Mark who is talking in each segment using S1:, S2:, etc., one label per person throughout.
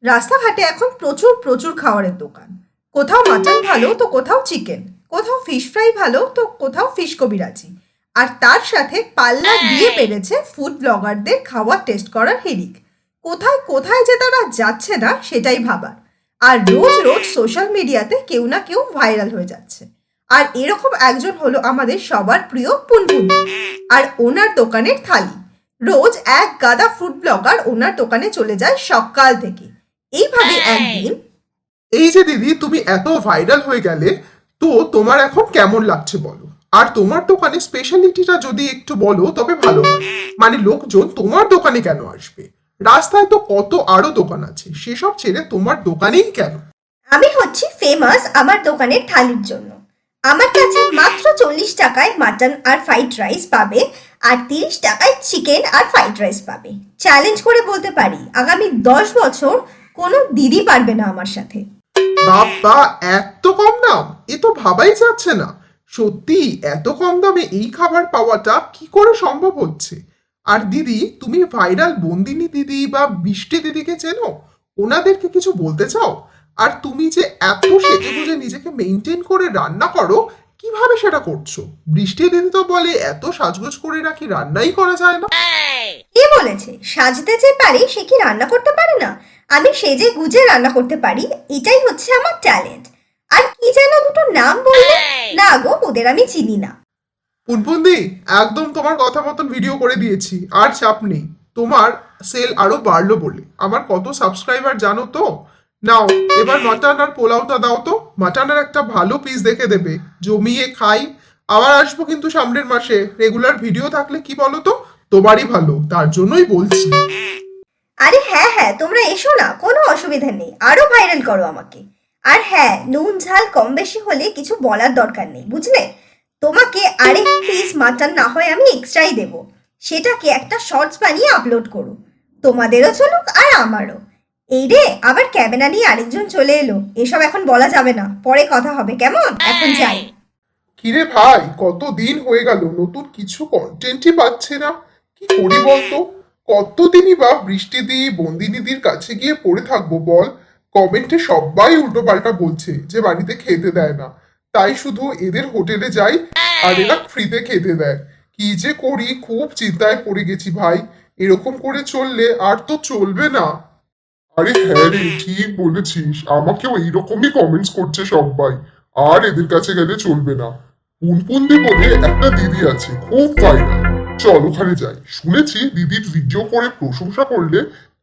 S1: রাস্তাঘাটে এখন প্রচুর প্রচুর খাবারের দোকান। কোথাও মাটন ভালো তো কোথাও চিকেন, কোথাও ফিশ ফ্রাই ভালো তো কোথাও ফিশ কবিরাজি। আর তার সাথে পাল্লা দিয়ে বেড়েছে ফুড ব্লগারদের খাবার টেস্ট করার হিড়িক। কোথায় কোথায় যে তারা যাচ্ছে না সেটাই ভাবার। আর রোজ রোজ সোশ্যাল মিডিয়াতে কেউ না কেউ ভাইরাল হয়ে যাচ্ছে। আর এরকম একজন হলো আমাদের সবার প্রিয় পুনপুন। আর ওনার দোকানের থালি রোজ এক গাদা ফুড ব্লগার ওনার দোকানে চলে যায় সকাল থেকে। এইভাবে একদিন
S2: এই যে দিদি, তুমি এত ভাইরাল হয়ে গেলে, তো তোমার এখন কেমন লাগছে বলো? আর তোমার দোকানে স্পেশালিটিটা যদি একটু বলো তবে ভালো হয়। মানে লোকজন তোমার দোকানে কেন আসবে? রাস্তায় তো কত আরো দোকান আছে, সেসব ছেড়ে তোমার দোকানেই কেন?
S3: আমি হচ্ছি ফেমাস আমার দোকানের থালির জন্য। আমার কাছে মাত্র 40 টাকায় মাটন আর ফ্রাইড রাইস পাবে, আর 30 টাকায় চিকেন আর ফ্রাইড রাইস পাবে। চ্যালেঞ্জ করে বলতে পারি আগামী 10 বছর কোনো দিদি পারবে না আমার সাথে।
S2: বাবা, এত কম দাম! এ তো ভাবাই যাচ্ছে না। সত্যি এত কম দামে এই খাবার পাওয়াটা কি করে সম্ভব হচ্ছে? আর দিদি, তুমি ভাইরাল বন্দিনী দিদি বা বৃষ্টি দিদিকে চেনো? ওনাদেরকে কিছু বলতে চাও? আর তুমি যে এত সেজে গুজে নিজেকে মেনটেন করে রান্না করো, কিভাবে সেটা করছো? বৃষ্টি দিদি তো বলে এত সাজগোজ করে নাকি রান্নাই করা যায় না।
S3: কে বলেছে সাজতে যে পারে সে কি রান্না করতে পারে না? আমি সেজে গুজে রান্না করতে পারি, এটাই হচ্ছে আমার ট্যালেন্ট। আর কি যেন দুটো নাম বললে? না গো, ওদের আমি চিনি না।
S2: পুনপুন্দি, একদম তোমার কথা মতন ভিডিও করে দিয়েছি, আর চাপ নেই। তোমার সেল আরো বাড়লো বলে। আমার কত সাবস্ক্রাইবার জানো তো? নাও, এবার মাটন আর পোলাওটা দাও তো। মাটনের একটা ভালো পিস দেখে দেবে, জমিয়ে খাই। আবার আসবো কিন্তু সামনের মাসে। রেগুলার ভিডিও থাকলে কি বলো তো, তোমারই ভালো, তার জন্যই বলছি।
S3: আরে হ্যাঁ হ্যাঁ, তোমরা এসো না, কোনো অসুবিধা নেই, আরো ভাইরাল করো আমাকে। আর হ্যাঁ, নুন ঝাল কম বেশি হলে কিছু বলার দরকার নেই, বুঝলে? তোমাকে আরেক পিস মাটন না হয় আমি এক্সট্রাই দেবো, সেটাকে একটা শর্টস বানিয়ে আপলোড করো। তোমাদেরও চলুক আর আমারও। এই রে, আবার ক্যামেরা নিয়ে আরেকজন চলে এলো। এসব এখন বলা যাবে না, পরে কথা হবে, কেমন? এখন যাই।
S2: কিরে ভাই, কতদিন হয়ে গেল, নতুন কিছু কন্টেন্টই পাচ্ছে না। কি করি বলতো? কতদিনই বা বৃষ্টি দিয়ে বন্দিনীদির কাছে গিয়ে পড়ে থাকবো বল? কমেন্টে সবাই উল্টো পাল্টা বলছে যে বাড়িতে খেতে দেয় না, তাই শুধু এদের হোটেলে যাই আর এরা ফ্রিতে খেতে দেয়। কি যে করি, খুব চিন্তায় পড়ে গেছি ভাই। এরকম করে চললে আর তো চলবে না। আরে হ্যাঁ রে, ঠিক বলেছিস। আমাকেও এইরকমই কমেন্টস করছে সবাই। আর এদের কাছে গেলে চলবে না। পুনপুন্দি বলে একটা দিদি আছে, খুব ভাইরাল। চল ওখানে যাই। শুনেছি দিদির ভিডিও করে প্রশংসা করলে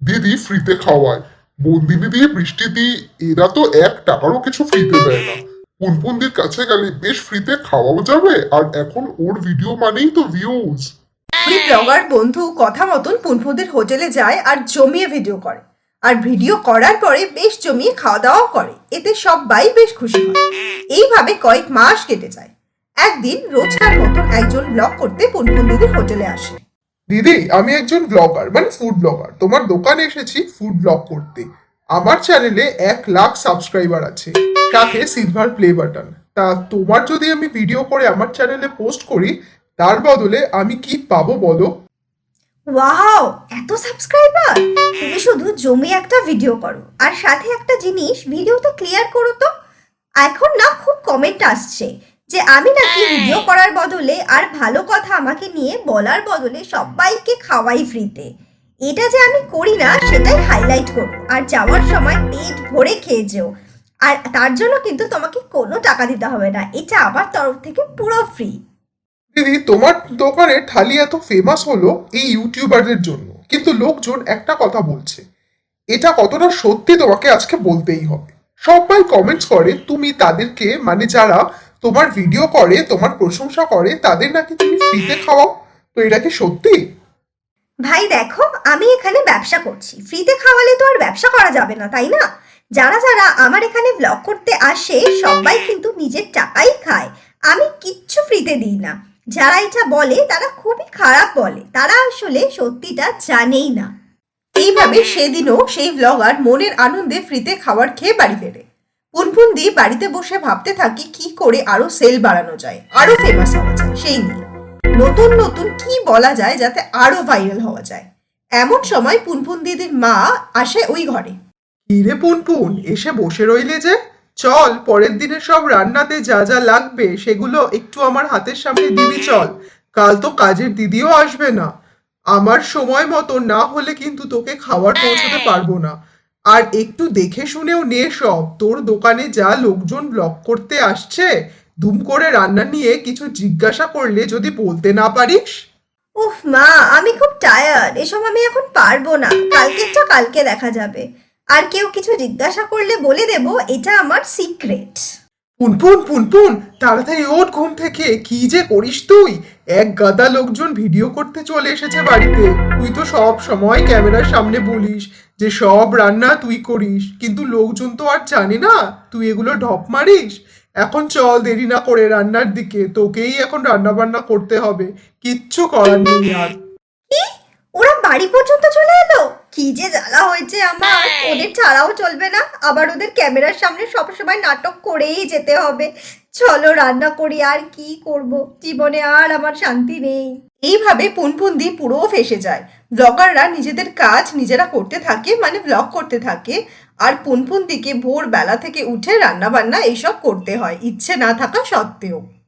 S2: দিদি ফ্রিতে খাওয়ায়। বন্দিনী দিয়ে বৃষ্টি দিয়ে এরা তো 1 টাকারও কিছু ফ্রিতে দেয় না। পুনপুন্দির কাছে গেলে বেশ ফ্রিতে খাওয়াও যাবে, আর এখন ওর ভিডিও মানেই তো ভিউজ।
S1: ওই ব্লগার বন্ধু কথা মতন পুনপুদের হোটেলে যায় আর জমিয়ে ভিডিও করে। আর ভিডিও করার পরে বেশ জমিয়ে খাওয়া দাওয়াও করে। এতে সবাই বেশ খুশি হয়। এইভাবে কয়েক মাস কেটে যায়। একদিন রোজকার মতন একজন ব্লগ করতে পুনপুন দিদির হোটেলে আসে।
S2: দিদি, আমি একজন ব্লগার, মানে ফুড ব্লগার। তোমার দোকানে এসেছি ফুড ব্লগ করতে। আমার চ্যানেলে 1 লাখ সাবস্ক্রাইবার আছে, সাথে সিলভার প্লে বাটন। তা তোমার যদি আমি ভিডিও করে আমার চ্যানেলে পোস্ট করি, তার বদলে আমি কি পাবো বলো?
S3: ওয়াও, এত সাবস্ক্রাইবার! তুমি শুধু জমি একটা ভিডিও করো, আর সাথে একটা জিনিস ভিডিওতে ক্লিয়ার করো তো। এখন না খুব কমেন্ট আসছে যে আমি নাকি ভিডিও করার বদলে আর ভালো কথা আমাকে নিয়ে বলার বদলে সবাইকে খাওয়াই ফ্রিতে। এটা যে আমি করি না সেটাই হাইলাইট করো, আর যাওয়ার সময় পেট ভরে খেয়ে যেও। আর তার জন্য কিন্তু তোমাকে কোনো টাকা দিতে হবে না, এটা আমার তরফ থেকে পুরো ফ্রি।
S2: দিদি, তোমার দোকানের থালি এত ফেমাস হলো এই ইউটিউবারদের জন্য, কিন্তু লোকজন একটা কথা বলছে। এটা কতটা সত্যি তোমাকে আজকে বলতেই হবে। সবাই কমেন্টস করে তুমি তাদেরকে, মানে যারা তোমার ভিডিও করে, তোমার প্রশংসা করে, তাদের নাকি তুমি ফ্রিতে খাওয়াও। তো এটা কি সত্যি?
S3: ভাই দেখো, আমি এখানে ব্যবসা করছি, ফ্রিতে খাওয়ালে তো আর ব্যবসা করা যাবে না, তাই না? যারা যারা আমার এখানে ব্লগ করতে আসে সবাই কিন্তু নিজের টাকাই খায়, আমি কিচ্ছু ফ্রিতে দিই না। যারা এটা বলে তারা খুবই খারাপ বলে, তারা আসলে সত্যিটা জানেই না।
S1: এইভাবে সেদিনও সেই ব্লগার মনের আনন্দে ফ্রিতে খাবার খেয়ে বাড়ি ফেরে। পুনপুন দি বাড়িতে বসে ভাবতে থাকি কি করে আরো সেল বাড়ানো যায়, আরো ফেমাস হওয়া যায় সেই নিয়ে। নতুন নতুন কি বলা যায় যাতে আরো ভাইরাল হওয়া যায়। এমন সময় পুনপুন দিদির মা আসে ওই ঘরে।
S2: কিরে পুনপুন, এসে বসে রইলে যে? চল, পরের দিনে সব রান্নাতে যা যা লাগবে সেগুলো একটু আমার হাতের সামনে দিবি চল। কাল তো কাজের দিদিও আসবে না। আমার সময় মতো না হলে কিন্তু তোকে খাবার পৌঁছাতে পারবো না। আর একটু দেখে শুনেও নে সব। তোর দোকানে যা লোকজন ব্লগ করতে আসছে, দুম করে রান্না নিয়ে কিছু জিজ্ঞাসা করলে যদি বলতে না পারিস।
S3: উফ মা, আমি খুব টায়ার্ড, এসব আমি এখন পারবো না, কালকেরটা কালকে দেখা যাবে। আর কেউ কিছু জিজ্ঞাসা করলে বলে দেব এটা আমার সিক্রেট।
S2: পুনপুন পুনপুন, তাড়াতাড়ি ওঠ ঘুম থেকে। কি যে করিস তুই! এক গাদা লোকজন ভিডিও করতে চলে এসেছে বাড়িতে। তুই তো সব সময় ক্যামেরার সামনে বলিস যে সব রান্না তুই করিস, কিন্তু লোকজন তো আর জানে না তুই এগুলো ঢপ মারিস। এখন চল, দেরি না করে রান্নার দিকে। তোকেই এখন রান্না বান্না করতে হবে, কিচ্ছু করার নেই আর।
S3: কি? ওরা বাড়ি পর্যন্ত চলে এলো? কি যে জ্বালা হয়েছে আমার, ওদের ছাড়াও চলবে না, আবার ওদের ক্যামেরার সামনে সবসময় নাটক করেই যেতে হবে। চলো রান্না করি, আর কি করব, জীবনে আর আমার শান্তি নেই।
S1: এইভাবে পুনপুন্দি পুরো ফেঁসে যায়। ব্লগাররা নিজেদের কাজ নিজেরা করতে থাকে, মানে ব্লগ করতে থাকে, আর পুনপুন্দিকে ভোরবেলা থেকে উঠে রান্না বান্না এইসব করতে হয় ইচ্ছে না থাকা সত্ত্বেও।